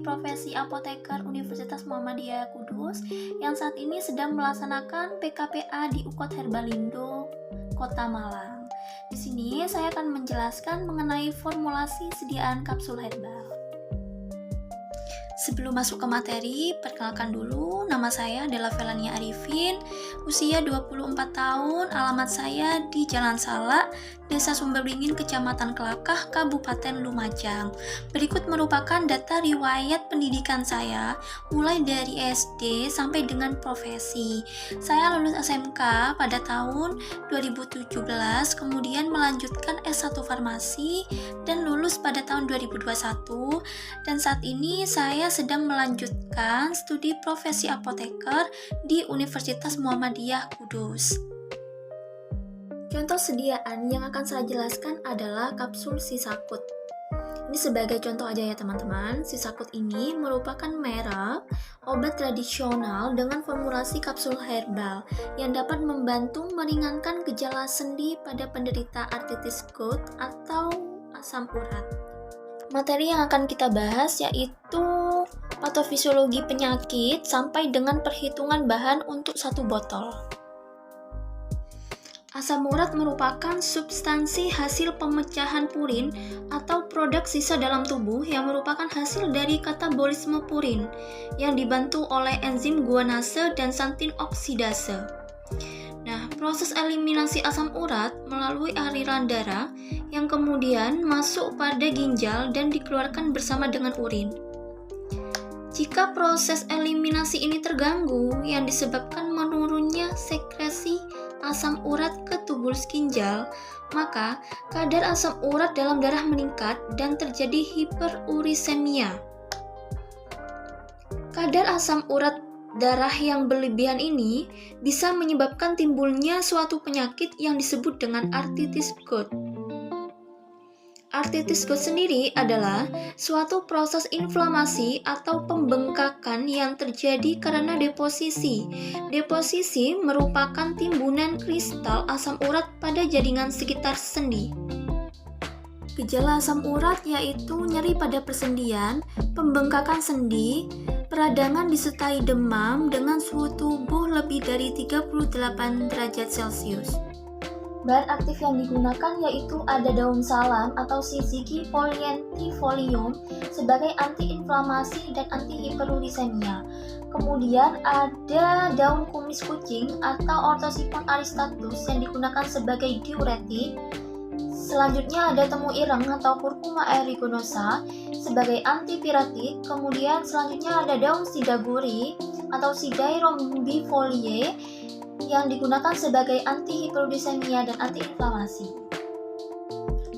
profesi apoteker Universitas Muhammadiyah Kudus yang saat ini sedang melaksanakan PKPA di UKOD Herbalindo, Kota Malang. Di sini saya akan menjelaskan mengenai formulasi sediaan kapsul herbal. Sebelum masuk ke materi, perkenalkan dulu, nama saya adalah Felania Arifin, usia 24 tahun, alamat saya di Jalan Salak, Desa Sumberberingin, Kecamatan Kelakah, Kabupaten Lumajang. Berikut merupakan data riwayat pendidikan saya, mulai dari SD sampai dengan profesi. Saya lulus SMK pada tahun 2017, kemudian melanjutkan S1 Farmasi, dan lulus pada tahun 2021, dan saat ini saya sedang melanjutkan studi profesi apoteker di Universitas Muhammadiyah Kudus. Contoh sediaan yang akan saya jelaskan adalah kapsul Sisakut. Ini sebagai contoh aja ya teman-teman. Sisakut ini merupakan merek obat tradisional dengan formulasi kapsul herbal yang dapat membantu meringankan gejala sendi pada penderita artritis gout atau asam urat. Materi yang akan kita bahas yaitu patofisiologi penyakit sampai dengan perhitungan bahan untuk satu botol. Asam urat merupakan substansi hasil pemecahan purin atau produk sisa dalam tubuh yang merupakan hasil dari katabolisme purin yang dibantu oleh enzim guanase dan santin oksidase. Nah, proses eliminasi asam urat melalui aliran darah yang kemudian masuk pada ginjal dan dikeluarkan bersama dengan urin. Jika proses eliminasi ini terganggu yang disebabkan menurunnya sekresi asam urat ke tubulus ginjal, maka kadar asam urat dalam darah meningkat dan terjadi hiperurisemia. Kadar asam urat darah yang berlebihan ini bisa menyebabkan timbulnya suatu penyakit yang disebut dengan artritis gout. Artritis gout sendiri adalah suatu proses inflamasi atau pembengkakan yang terjadi karena deposisi. Deposisi merupakan timbunan kristal asam urat pada jaringan sekitar sendi. Gejala asam urat yaitu nyeri pada persendian, pembengkakan sendi, peradangan disertai demam dengan suhu tubuh lebih dari 38 derajat Celcius. Bahan aktif yang digunakan yaitu ada daun salam atau Syzygium polyentifolium sebagai antiinflamasi dan antihiperurisemia. Kemudian ada daun kumis kucing atau Orthosipon aristatus yang digunakan sebagai diuretik. Selanjutnya ada temu ireng atau Curcuma aeruginosa sebagai antipiratik. Kemudian selanjutnya ada daun sidaguri atau Sidae rhombifolie yang digunakan sebagai antihiperurisemia dan antiinflamasi.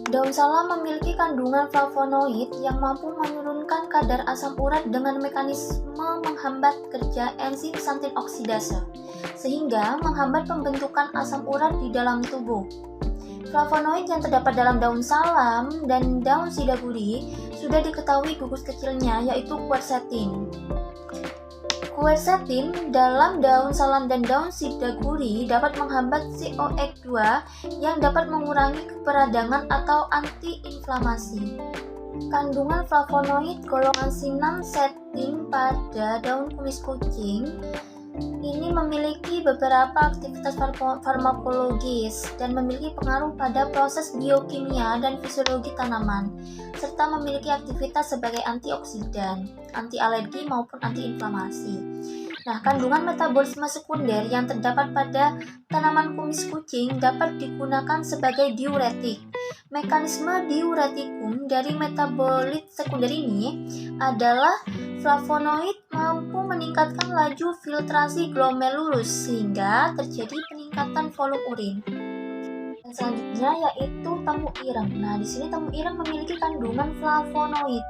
Daun salam memiliki kandungan flavonoid yang mampu menurunkan kadar asam urat dengan mekanisme menghambat kerja enzim santin oksidase, sehingga menghambat pembentukan asam urat di dalam tubuh. Flavonoid yang terdapat dalam daun salam dan daun sidaguri sudah diketahui gugus kecilnya yaitu quercetin. Quercetin dalam daun salam dan daun sidaguri dapat menghambat COX-2 yang dapat mengurangi peradangan atau antiinflamasi. Kandungan flavonoid golongan sinamsetin pada daun kumis kucing ini memiliki beberapa aktivitas farmakologis dan memiliki pengaruh pada proses biokimia dan fisiologi tanaman, serta memiliki aktivitas sebagai antioksidan, anti alergi maupun antiinflamasi. Nah, kandungan metabolisme sekunder yang terdapat pada tanaman kumis kucing dapat digunakan sebagai diuretik. Mekanisme diuretikum dari metabolit sekunder ini adalah flavonoid mampu meningkatkan laju filtrasi glomerulus sehingga terjadi peningkatan volume urin. Dan selanjutnya yaitu temu ireng. Nah, di sini temu ireng memiliki kandungan flavonoid.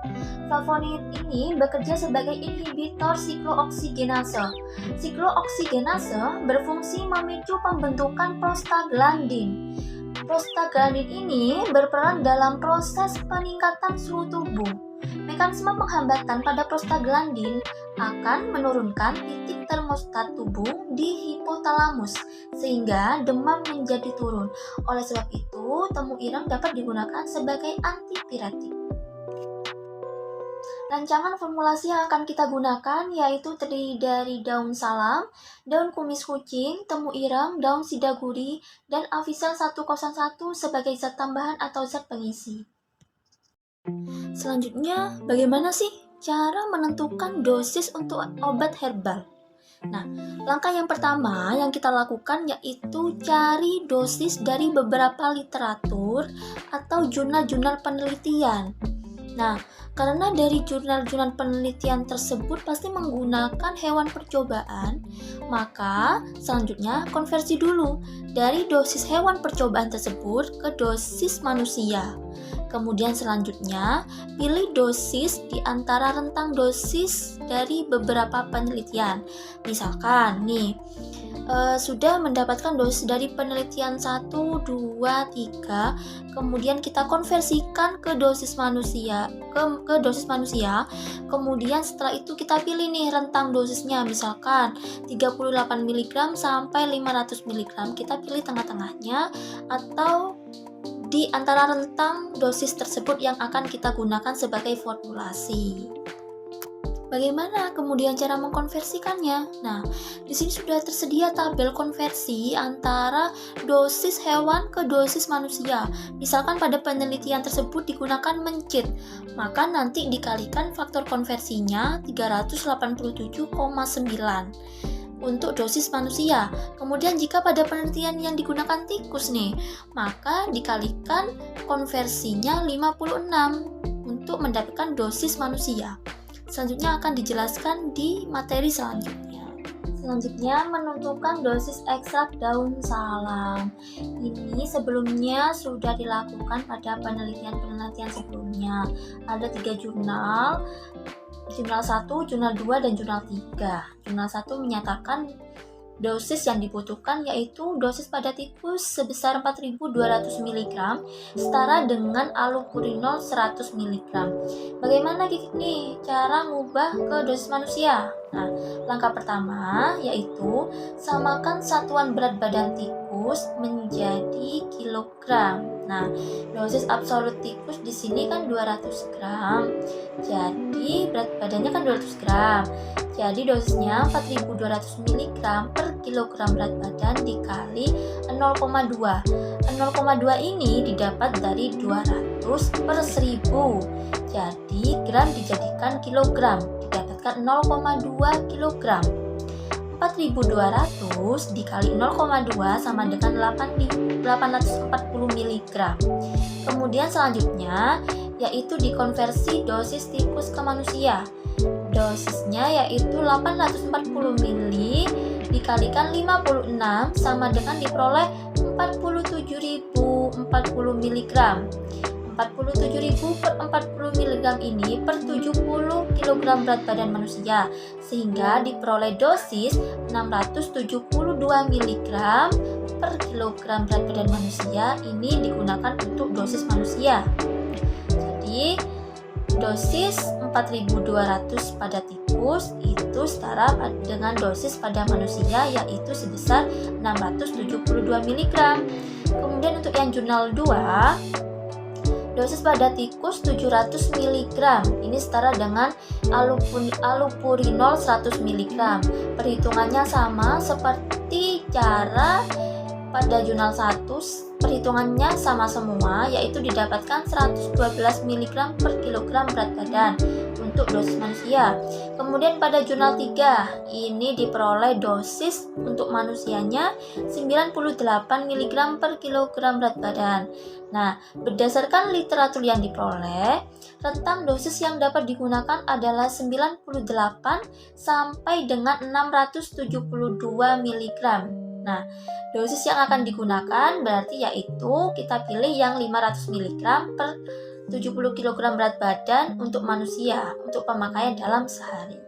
Flavonoid ini bekerja sebagai inhibitor siklooksigenase. Siklooksigenase berfungsi memicu pembentukan prostaglandin. Prostaglandin ini berperan dalam proses peningkatan suhu tubuh. Mekanisme penghambatan pada prostaglandin akan menurunkan titik termostat tubuh di hipotalamus sehingga demam menjadi turun. Oleh sebab itu, temu ireng dapat digunakan sebagai antipiretik. Rancangan formulasi yang akan kita gunakan yaitu terdiri dari daun salam, daun kumis kucing, temu ireng, daun sidaguri, dan Avisel 101 sebagai zat tambahan atau zat pengisi. Selanjutnya, bagaimana sih cara menentukan dosis untuk obat herbal? Nah, langkah yang pertama yang kita lakukan yaitu cari dosis dari beberapa literatur atau jurnal-jurnal penelitian. Nah, karena dari jurnal-jurnal penelitian tersebut pasti menggunakan hewan percobaan, maka selanjutnya konversi dulu dari dosis hewan percobaan tersebut ke dosis manusia. Kemudian selanjutnya, pilih dosis di antara rentang dosis dari beberapa penelitian. Misalkan nih, sudah mendapatkan dosis dari penelitian 1, 2, 3, kemudian kita konversikan ke dosis manusia, ke dosis manusia. Kemudian setelah itu kita pilih nih rentang dosisnya, misalkan 38 mg sampai 500 mg. Kita pilih tengah-tengahnya atau di antara rentang dosis tersebut yang akan kita gunakan sebagai formulasi. Bagaimana kemudian cara mengkonversikannya? Nah, di sini sudah tersedia tabel konversi antara dosis hewan ke dosis manusia. Misalkan pada penelitian tersebut digunakan mencit, maka nanti dikalikan faktor konversinya 387,9 untuk dosis manusia. Kemudian jika pada penelitian yang digunakan tikus nih, maka dikalikan konversinya 56 untuk mendapatkan dosis manusia. Selanjutnya akan dijelaskan di materi selanjutnya. Selanjutnya menentukan dosis ekstrak daun salam. Ini sebelumnya sudah dilakukan pada penelitian-penelitian sebelumnya. Ada 3 jurnal. Jurnal 1, jurnal 2, dan jurnal 3. Jurnal 1 menyatakan dosis yang dibutuhkan yaitu dosis pada tikus sebesar 4.200 mg setara dengan allopurinol 100 mg. Bagaimana nih cara ngubah ke dosis manusia? Nah, langkah pertama yaitu samakan satuan berat badan tikus menjadi kilogram. Nah, dosis absolut tikus di sini kan 200 gram. Jadi berat badannya kan 200 gram. Jadi dosisnya 4.200 mg per kilogram berat badan dikali 0,2. 0,2 ini didapat dari 200 per 1000. Jadi gram dijadikan kilogram, didapatkan 0,2 kilogram. 4.200 dikali 0,2 sama dengan 840 mg. Kemudian selanjutnya yaitu dikonversi dosis tikus ke manusia. Dosisnya yaitu 840 ml dikalikan 56 sama dengan diperoleh 47.040 mg. 47.000 per 40 mg ini per 70 kg berat badan manusia, sehingga diperoleh dosis 672 mg per kilogram berat badan manusia. Ini digunakan untuk dosis manusia. Jadi dosis 4.200 pada tikus itu setara dengan dosis pada manusia yaitu sebesar 672 mg. Kemudian untuk yang jurnal 2, dosis pada tikus 700 mg. Ini setara dengan allopurinol 100 mg. Perhitungannya sama seperti cara pada jurnal 1, perhitungannya sama semua, yaitu didapatkan 112 mg per kilogram berat badan untuk dosis manusia. Kemudian pada jurnal 3, ini diperoleh dosis untuk manusianya 98 mg per kilogram berat badan. Nah, berdasarkan literatur yang diperoleh, rentang dosis yang dapat digunakan adalah 98 sampai dengan 672 mg. Nah, dosis yang akan digunakan berarti yaitu kita pilih yang 500 mg per 70 kg berat badan untuk manusia untuk pemakaian dalam sehari.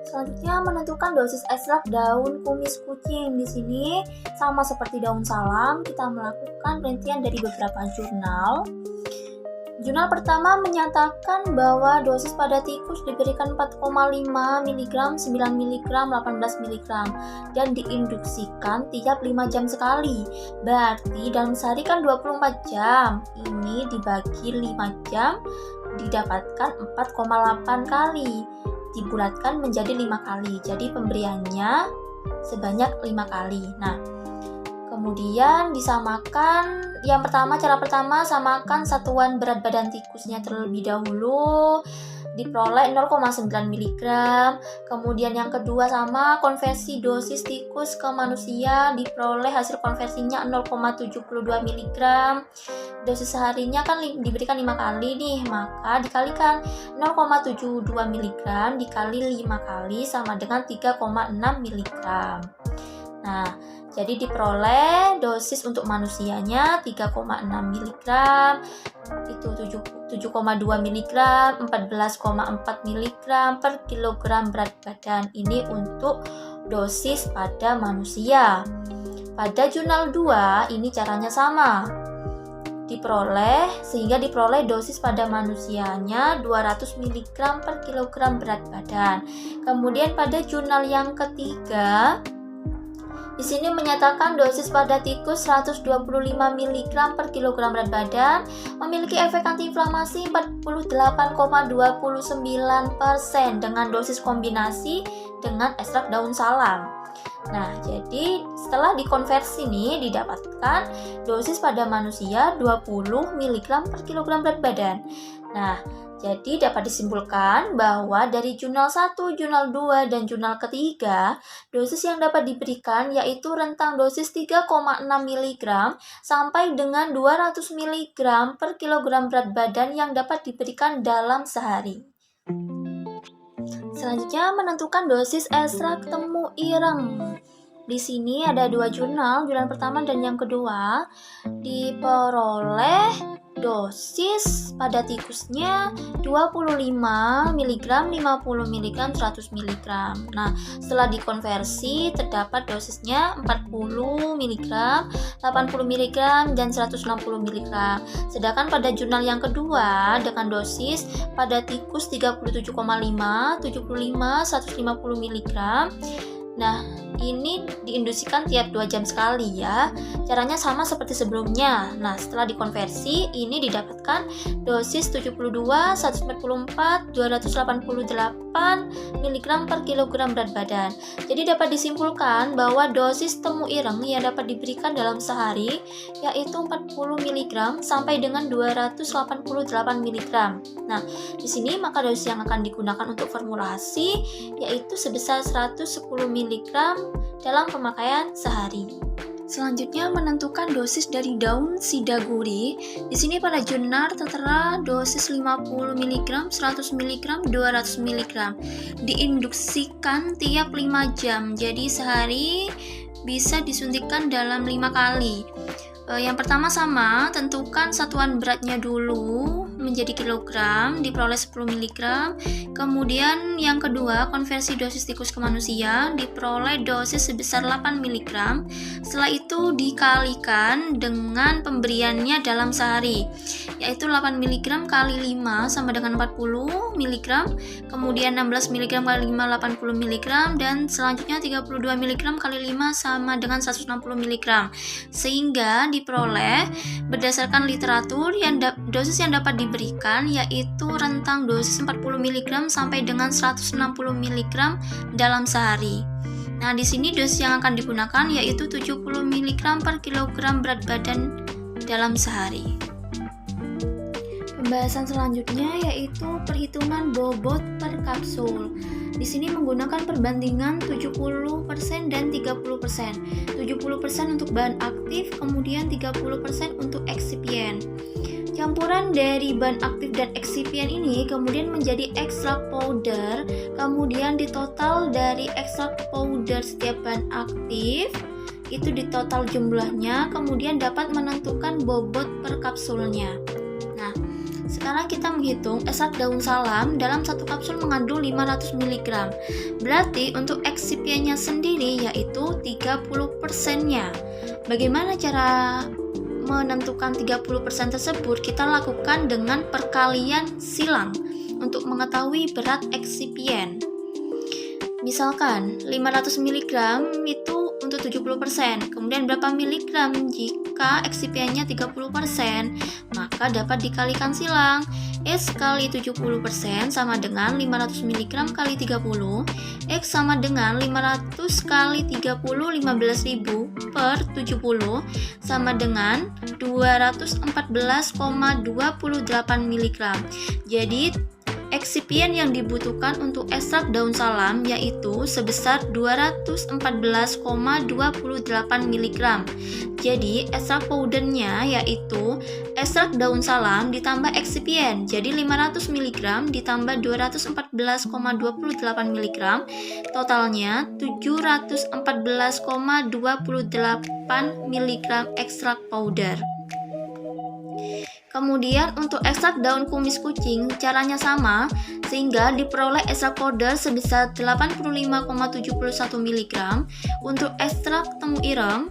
Selanjutnya menentukan dosis ekstrak daun kumis kucing. Di sini sama seperti daun salam, kita melakukan penelitian dari beberapa jurnal. Jurnal pertama menyatakan bahwa dosis pada tikus diberikan 4,5 mg, 9 mg, 18 mg dan diinduksikan tiap 5 jam sekali. Berarti dalam sehari kan 24 jam. Ini dibagi 5 jam didapatkan 4,8 kali, dibulatkan menjadi 5 kali. Jadi pemberiannya sebanyak 5 kali. Nah, kemudian disamakan. Yang pertama, cara pertama, samakan satuan berat badan tikusnya terlebih dahulu, diperoleh 0,9 mg. Kemudian yang kedua sama, konversi dosis tikus ke manusia, diperoleh hasil konversinya 0,72 mg. Dosis seharinya kan diberikan 5 kali nih, maka dikalikan 0,72 mg dikali 5 kali sama dengan 3,6 mg. Nah, jadi diperoleh dosis untuk manusianya 3,6 mg, itu 7,2 mg, 14,4 mg per kilogram berat badan. Ini untuk dosis pada manusia. Pada jurnal 2 ini caranya sama. Sehingga diperoleh dosis pada manusianya 200 mg per kilogram berat badan. Kemudian pada jurnal yang ketiga, di sini menyatakan dosis pada tikus 125 mg per kilogram berat badan memiliki efek antiinflamasi 48,29% dengan dosis kombinasi dengan ekstrak daun salam. Nah, jadi setelah dikonversi nih didapatkan dosis pada manusia 20 mg per kilogram berat badan. Nah, jadi dapat disimpulkan bahwa dari jurnal 1, jurnal 2, dan jurnal ketiga, dosis yang dapat diberikan yaitu rentang dosis 3,6 mg sampai dengan 200 mg per kilogram berat badan yang dapat diberikan dalam sehari. Selanjutnya menentukan dosis ekstrak temu ireng. Di sini ada 2 jurnal pertama dan yang kedua, diperoleh dosis pada tikusnya 25 mg, 50 mg, 100 mg. Nah, setelah dikonversi terdapat dosisnya 40 mg, 80 mg, dan 160 mg. Sedangkan pada jurnal yang kedua dengan dosis pada tikus 37,5, 75, 150 mg. Nah, ini diinduksikan tiap 2 jam sekali ya. Caranya sama seperti sebelumnya. Nah, setelah dikonversi, ini didapatkan dosis 72, 144, 288 mg per kilogram berat badan. Jadi dapat disimpulkan bahwa dosis temu ireng yang dapat diberikan dalam sehari yaitu 40 mg sampai dengan 288 mg. Nah, di sini maka dosis yang akan digunakan untuk formulasi yaitu sebesar 110 mg dalam pemakaian sehari. Selanjutnya menentukan dosis dari daun sidaguri. Di sini pada jurnal tertera dosis 50 mg, 100 mg, 200 mg. Diinduksikan tiap 5 jam. Jadi sehari bisa disuntikkan dalam 5 kali. Yang pertama sama, tentukan satuan beratnya dulu menjadi kilogram, diperoleh 10 mg. Kemudian yang kedua, konversi dosis tikus ke manusia, diperoleh dosis sebesar 8 mg. Setelah itu dikalikan dengan pemberiannya dalam sehari, yaitu 8 mg kali 5 sama dengan 40 mg, kemudian 16 mg kali 5 80 mg, dan selanjutnya 32 mg kali 5 sama dengan 160 mg. Sehingga diperoleh berdasarkan literatur dosis yang dapat diberikan yaitu rentang dosis 40 mg sampai dengan 160 mg dalam sehari. Nah, di sini dosis yang akan digunakan yaitu 70 mg per kilogram berat badan dalam sehari. Pembahasan selanjutnya yaitu perhitungan bobot per kapsul. Di sini menggunakan perbandingan 70% dan 30%. 70% untuk bahan aktif, kemudian 30% untuk eksipien. Campuran dari bahan aktif dan eksipien ini kemudian menjadi ekstrak powder, kemudian ditotal dari ekstrak powder setiap bahan aktif, itu ditotal jumlahnya, kemudian dapat menentukan bobot per kapsulnya. Nah, sekarang kita menghitung ekstrak daun salam dalam satu kapsul mengandung 500 mg. Berarti untuk eksipiennya sendiri yaitu 30%-nya. Bagaimana cara menentukan 30% tersebut? Kita lakukan dengan perkalian silang untuk mengetahui berat eksipien. Misalkan 500 mg itu untuk untuk 70%. Kemudian berapa miligram jika excipientnya 30%? Maka dapat dikalikan silang. X kali 70% sama dengan 500 mg kali 30. X sama dengan 500 kali 30 15.000 per 70 sama dengan 214,28 mg. Jadi eksipien yang dibutuhkan untuk ekstrak daun salam yaitu sebesar 214,28 mg. Jadi ekstrak powdernya yaitu ekstrak daun salam ditambah eksipien. Jadi 500 mg ditambah 214,28 mg, totalnya 714,28 mg ekstrak powder. Kemudian untuk ekstrak daun kumis kucing caranya sama, sehingga diperoleh ekstrak powder sebesar 85,71 mg. Untuk ekstrak temu ireng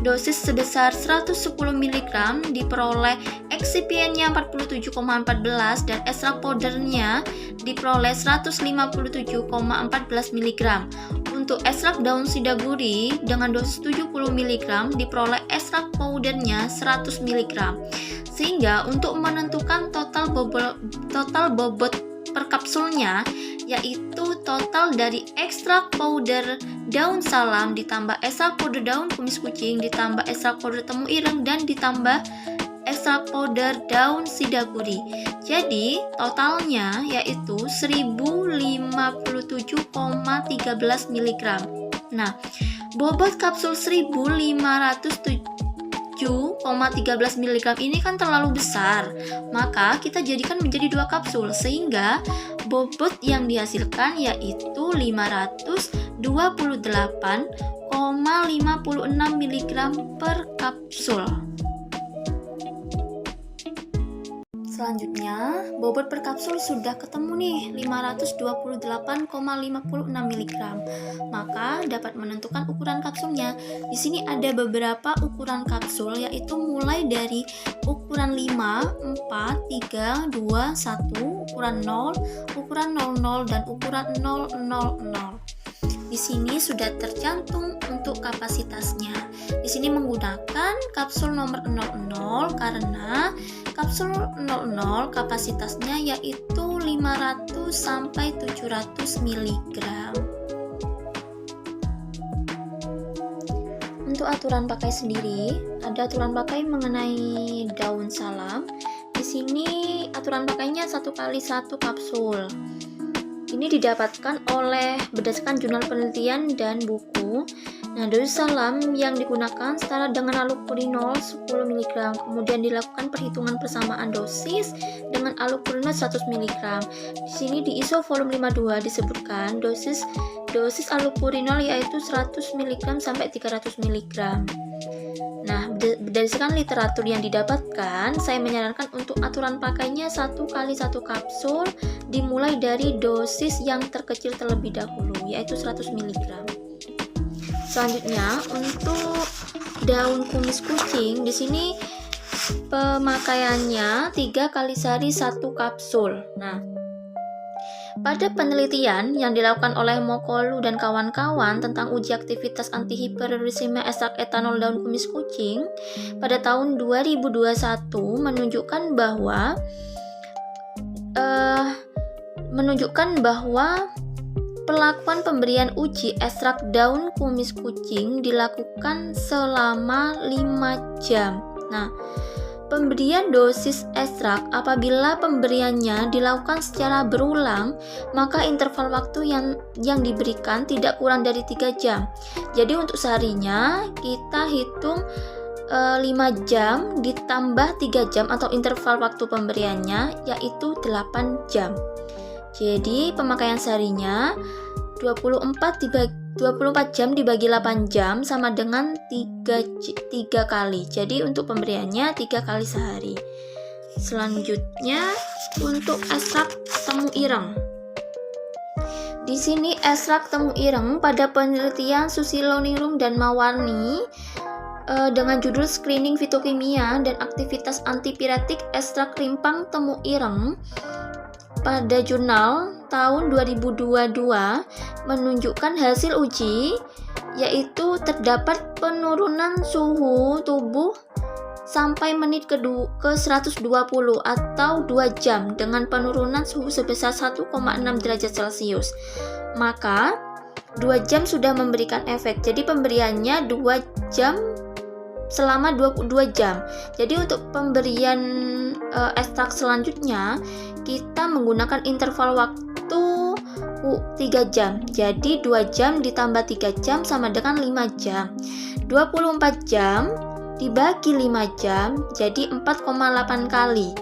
dosis sebesar 110 mg diperoleh eksipiennya 47,14 dan ekstrak powdernya diperoleh 157,14 mg. Untuk ekstrak daun sidaguri dengan dosis 70 mg diperoleh ekstrak powdernya 100 mg. Sehingga untuk menentukan total bobot per kapsulnya yaitu total dari ekstrak powder daun salam ditambah ekstrak powder daun kumis kucing ditambah ekstrak powder temu ireng dan ditambah ekstrak powder daun sidaguri. Jadi totalnya yaitu 1057,13 mg. Nah, bobot kapsul 1507,13 mg ini kan terlalu besar, maka kita jadikan menjadi 2 kapsul sehingga bobot yang dihasilkan yaitu 528,56 mg per kapsul. Selanjutnya, bobot per kapsul sudah ketemu nih, 528,56 mg. Maka dapat menentukan ukuran kapsulnya. Di sini ada beberapa ukuran kapsul yaitu mulai dari ukuran 5, 4, 3, 2, 1, ukuran 0, ukuran 00 dan ukuran 000. Di sini sudah tercantum untuk kapasitasnya. Di sini menggunakan kapsul nomor 00 karena kapsul 00 kapasitasnya yaitu 500 sampai 700 mg. Untuk aturan pakai sendiri, ada aturan pakai mengenai daun salam. Di sini aturan pakainya 1 kali 1 kapsul. Ini didapatkan oleh berdasarkan jurnal penelitian dan buku. Nah, dosis salam yang digunakan setara dengan allopurinol 10 mg. Kemudian dilakukan perhitungan persamaan dosis dengan allopurinol 100 mg. Di sini di ISO volume 52 disebutkan dosis allopurinol yaitu 100 mg sampai 300 mg. Nah, berdasarkan literatur yang didapatkan, saya menyarankan untuk aturan pakainya 1 kali 1 kapsul dimulai dari dosis yang terkecil terlebih dahulu, yaitu 100 mg. Selanjutnya, untuk daun kumis kucing, di sini pemakaiannya 3 kali sehari 1 kapsul. Nah, pada penelitian yang dilakukan oleh Mokolu dan kawan-kawan tentang uji aktivitas antihiperurisemia ekstrak etanol daun kumis kucing pada tahun 2021 menunjukkan bahwa perlakuan pemberian uji ekstrak daun kumis kucing dilakukan selama 5 jam. Nah, pemberian dosis ekstrak apabila pemberiannya dilakukan secara berulang, maka interval waktu yang diberikan tidak kurang dari 3 jam. Jadi untuk seharinya kita hitung 5 jam ditambah 3 jam atau interval waktu pemberiannya yaitu 8 jam. Jadi pemakaian seharinya 24 jam dibagi 8 jam sama dengan 3 kali. Jadi untuk pemberiannya 3 kali sehari. Selanjutnya untuk ekstrak temu ireng. Di sini ekstrak temu ireng pada penelitian Susiloningrum dan Mawarni dengan judul Screening Fitokimia dan Aktivitas Antipiretik Ekstrak Rimpang Temu Ireng pada jurnal tahun 2022 menunjukkan hasil uji yaitu terdapat penurunan suhu tubuh sampai menit ke 120 atau 2 jam dengan penurunan suhu sebesar 1,6 derajat Celcius. Maka 2 jam sudah memberikan efek. Jadi pemberiannya 2 jam selama 22 jam. Jadi untuk pemberian ekstrak selanjutnya kita menggunakan interval waktu 3 jam. Jadi 2 jam ditambah 3 jam sama dengan 5 jam. 24 jam dibagi 5 jam jadi 4,8 kali.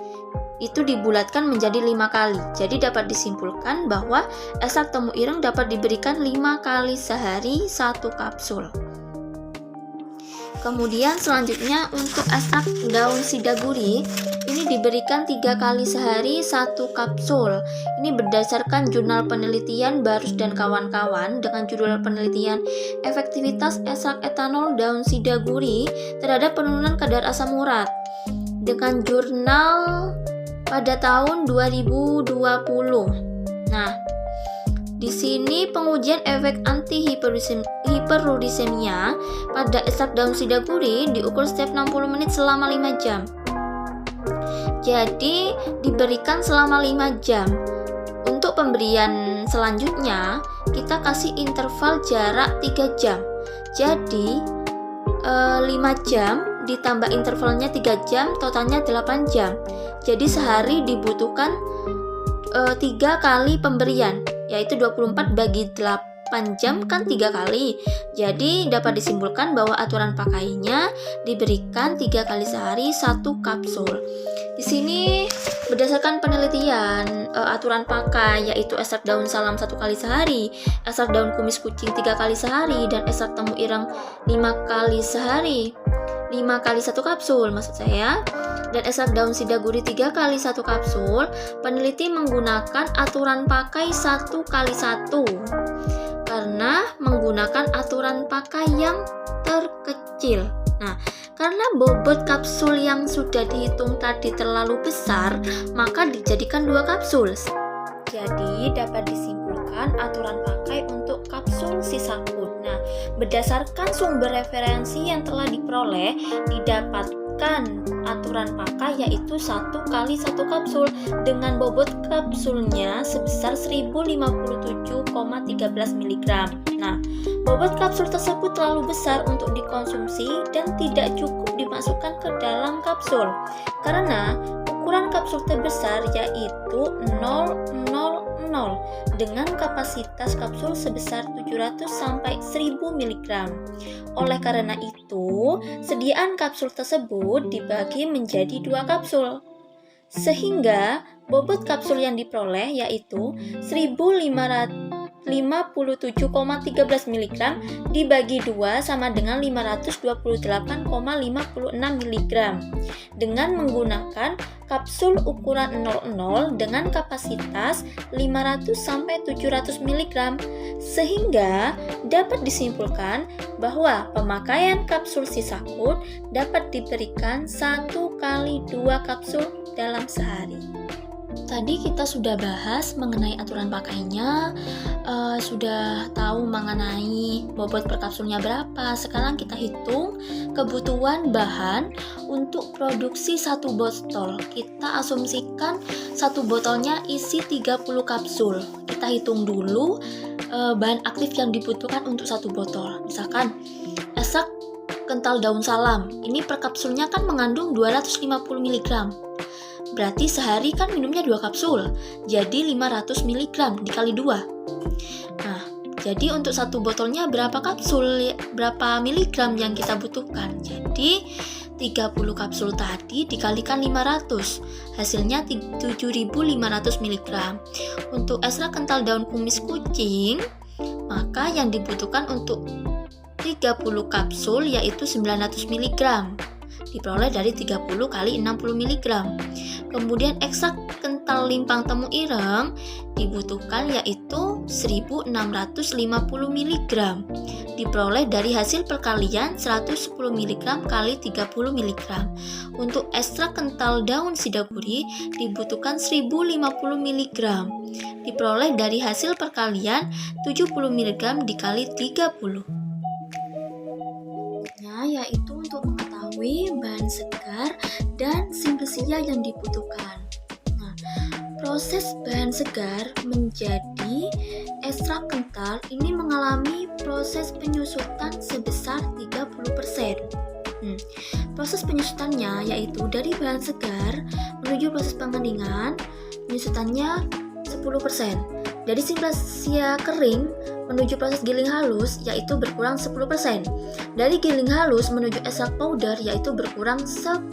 Itu dibulatkan menjadi 5 kali. Jadi dapat disimpulkan bahwa ekstrak temu ireng dapat diberikan 5 kali sehari 1 kapsul. Kemudian selanjutnya untuk ekstrak daun sidaguri ini diberikan 3 kali sehari 1 kapsul. Ini berdasarkan jurnal penelitian Barus dan kawan-kawan dengan judul penelitian efektivitas ekstrak etanol daun sidaguri terhadap penurunan kadar asam urat dengan jurnal pada tahun 2020. Nah, di sini pengujian efek anti hiperuricemia pada ekstrak daun sidaguri diukur setiap 60 menit selama 5 jam. Jadi diberikan selama 5 jam. Untuk pemberian selanjutnya kita kasih interval jarak 3 jam. Jadi 5 jam ditambah intervalnya 3 jam, totalnya 8 jam. Jadi sehari dibutuhkan 3 kali pemberian, yaitu 24 bagi 8 jam kan 3 kali. Jadi dapat disimpulkan bahwa aturan pakainya diberikan 3 kali sehari 1 kapsul. Di sini berdasarkan penelitian aturan pakai yaitu ekstrak daun salam 1 kali sehari, ekstrak daun kumis kucing 3 kali sehari, dan ekstrak temu ireng 5 kali sehari. 5 kali 1 kapsul maksud saya, dan ekstrak daun sidaguri 3 kali 1 kapsul. Peneliti menggunakan aturan pakai 1 kali 1 karena menggunakan aturan pakai yang terkecil. Nah, karena bobot kapsul yang sudah dihitung tadi terlalu besar, maka dijadikan 2 kapsul. Jadi dapat disimpulkan aturan pakai untuk kapsul Sisakut. Nah, berdasarkan sumber referensi yang telah diperoleh, didapatkan aturan pakai yaitu 1 kali 1 kapsul dengan bobot kapsulnya sebesar 1057,13 mg. Nah, bobot kapsul tersebut terlalu besar untuk dikonsumsi dan tidak cukup dimasukkan ke dalam kapsul karena ukuran kapsul terbesar yaitu 000 dengan kapasitas kapsul sebesar 700 sampai 1000 mg. Oleh karena itu, sediaan kapsul tersebut dibagi menjadi 2 kapsul. Sehingga bobot kapsul yang diperoleh yaitu 1057,13 mg dibagi 2 sama dengan 528,56 mg dengan menggunakan kapsul ukuran 00 dengan kapasitas 500 sampai 700 mg, sehingga dapat disimpulkan bahwa pemakaian kapsul Sisakut dapat diberikan 1 kali 2 kapsul dalam sehari. Tadi kita sudah bahas mengenai aturan pakainya, sudah tahu mengenai bobot per kapsulnya berapa. Sekarang kita hitung kebutuhan bahan untuk produksi 1 botol. Kita asumsikan 1 botolnya isi 30 kapsul. Kita hitung dulu bahan aktif yang dibutuhkan untuk 1 botol. Misalkan ekstrak kental daun salam. Ini per kapsulnya kan mengandung 250 mg. Berarti sehari kan minumnya 2 kapsul, jadi 500 mg dikali 2. Nah, jadi untuk 1 botolnya berapa kapsul, berapa miligram yang kita butuhkan? Jadi 30 kapsul tadi dikalikan 500, hasilnya 7.500 mg. Untuk ekstrak kental daun kumis kucing, maka yang dibutuhkan untuk 30 kapsul yaitu 900 mg. Diperoleh dari 30 kali 60 mg. Kemudian ekstrak kental limpang temu ireng dibutuhkan yaitu 1650 mg. Diperoleh dari hasil perkalian 110 mg kali 30 mg. Untuk ekstrak kental daun sidaguri dibutuhkan 1050 mg. Diperoleh dari hasil perkalian 70 mg dikali 30. mengetahui bahan segar dan simplisia yang dibutuhkan. Nah, proses bahan segar menjadi ekstrak kental ini mengalami proses penyusutan sebesar 30%. Proses penyusutannya yaitu dari bahan segar menuju proses pengeningan, penyusutannya 10%. Dari simplisia kering menuju proses giling halus yaitu berkurang 10%. Dari giling halus menuju ekstrak powder yaitu berkurang 10%.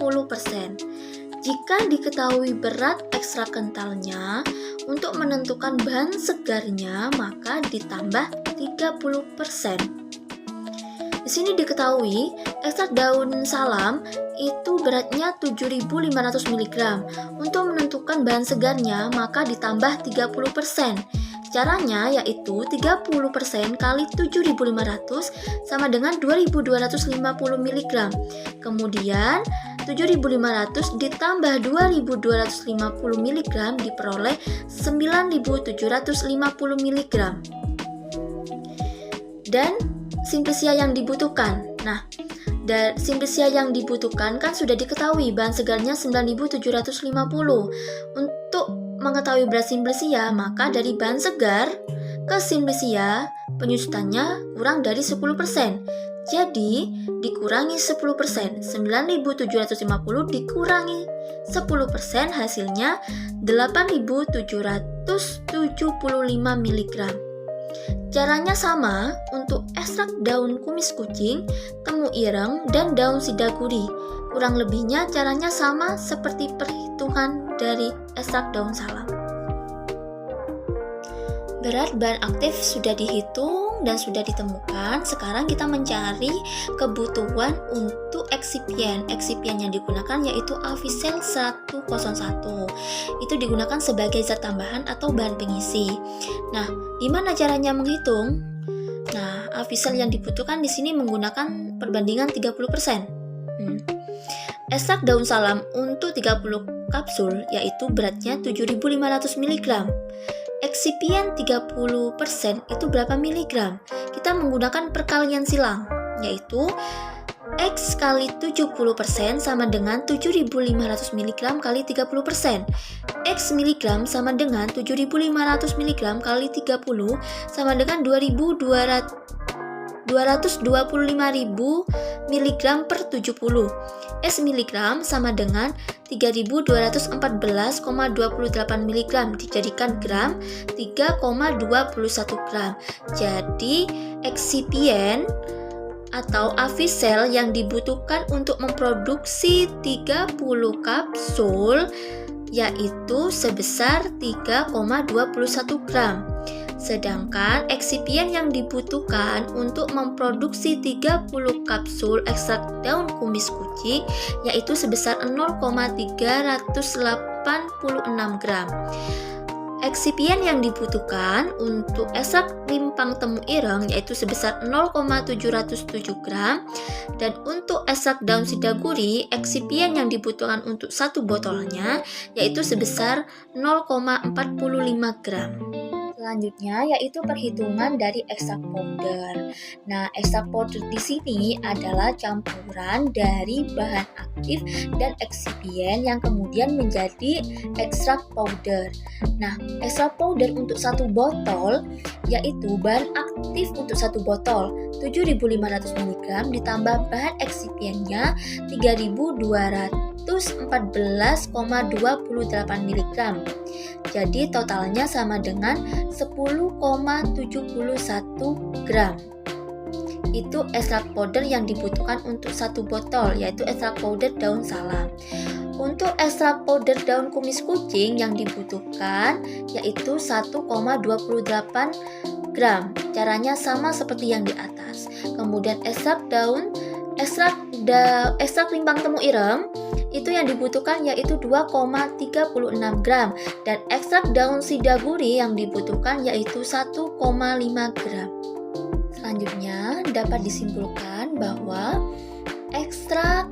Jika diketahui berat ekstrak kentalnya, untuk menentukan bahan segarnya maka ditambah 30%. Di sini diketahui ekstrak daun salam itu beratnya 7.500 mg. Untuk menentukan bahan segarnya maka ditambah 30%. Caranya yaitu 30% kali 7.500 sama dengan 2.250 mg. Kemudian 7.500 ditambah 2.250 mg diperoleh 9.750 mg. Dan simplisia yang dibutuhkan. Nah, simplisia yang dibutuhkan kan sudah diketahui bahan segarnya 9.750. Untuk mengetahui berat simplisia, maka dari bahan segar ke simplisia penyusutannya kurang dari 10%. Jadi dikurangi 10%, 9.750 dikurangi 10% hasilnya 8.775 mg. Caranya sama untuk ekstrak daun kumis kucing, temu ireng, dan daun sidaguri. Kurang lebihnya caranya sama seperti perhitungan dari ekstrak daun salam. Berat bahan aktif sudah dihitung dan sudah ditemukan. Sekarang kita mencari kebutuhan untuk eksipien. Eksipien yang digunakan yaitu Avisel 101. Itu digunakan sebagai zat tambahan atau bahan pengisi. Nah, gimana caranya menghitung? Nah, Avisel yang dibutuhkan di sini menggunakan perbandingan 30%. Ekstrak daun salam untuk 30 kapsul yaitu beratnya 7.500 mg. Eksipien 30% itu berapa miligram? Kita menggunakan perkalian silang, yaitu X kali 70% sama dengan 7.500 mg kali 30%. X miligram sama dengan 7.500 mg kali 30 sama dengan 225.000 mg per 70. S miligram sama dengan 3.214,28 mg dijadikan gram 3,21 gram. Jadi eksipien atau Avisel yang dibutuhkan untuk memproduksi 30 kapsul yaitu sebesar 3,21 gram. Sedangkan eksipien yang dibutuhkan untuk memproduksi 30 kapsul ekstrak daun kumis kucing yaitu sebesar 0,386 gram. Eksipien yang dibutuhkan untuk ekstrak rimpang temu ireng yaitu sebesar 0,707 gram, dan untuk ekstrak daun sidaguri eksipien yang dibutuhkan untuk satu botolnya yaitu sebesar 0,45 gram. Selanjutnya yaitu perhitungan dari ekstrak powder. Nah, ekstrak powder di sini adalah campuran dari bahan aktif dan eksipien yang kemudian menjadi ekstrak powder. Nah, ekstrak powder untuk satu botol yaitu bahan aktif untuk satu botol 7.500 mg ditambah bahan eksipiennya 3.214,28 mg. Jadi totalnya sama dengan 10,71 gram. Itu ekstrak powder yang dibutuhkan untuk satu botol, yaitu ekstrak powder daun salam. Untuk ekstrak powder daun kumis kucing yang dibutuhkan yaitu 1,28 gram. Caranya sama seperti yang di atas. Kemudian ekstrak rimpang temu ireng itu yang dibutuhkan yaitu 2,36 gram, dan ekstrak daun sidaguri yang dibutuhkan yaitu 1,5 gram. Selanjutnya dapat disimpulkan bahwa ekstrak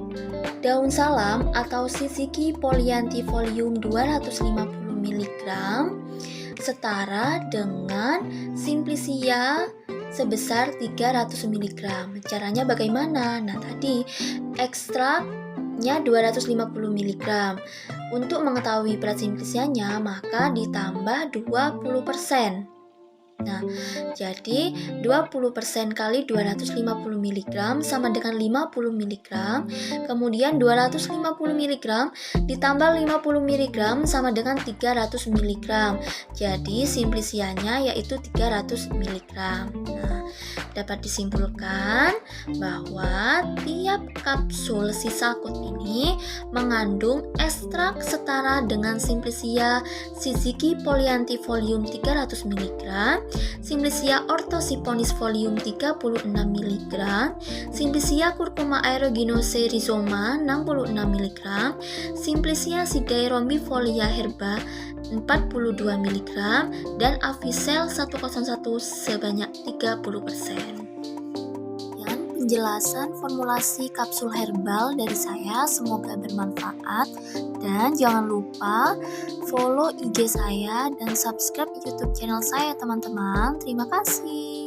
daun salam atau Shishiki polyanthifolium 250 mg setara dengan simplisia sebesar 300 mg. Caranya bagaimana? Nah, tadi ekstraknya 250 mg. Untuk mengetahui berat simplisianya, maka ditambah 20%. Nah, jadi 20% kali 250 mg sama dengan 50 mg. Kemudian 250 mg ditambah 50 mg sama dengan 300 mg. Jadi simplisianya yaitu 300 mg. Nah, dapat disimpulkan bahwa tiap kapsul sisa kut ini mengandung ekstrak setara dengan simplisia Shiziki polyanti folium 300 mg, Simplisia orthosiponis folium 36 mg, Simplisia curcuma aeruginosa rhizoma 66 mg, Simplisia sidae rombifolia herba 42 mg, dan Avicel 101 sebanyak 30%. Penjelasan formulasi kapsul herbal dari saya semoga bermanfaat, dan jangan lupa follow IG saya dan subscribe YouTube channel saya teman-teman. Terima kasih.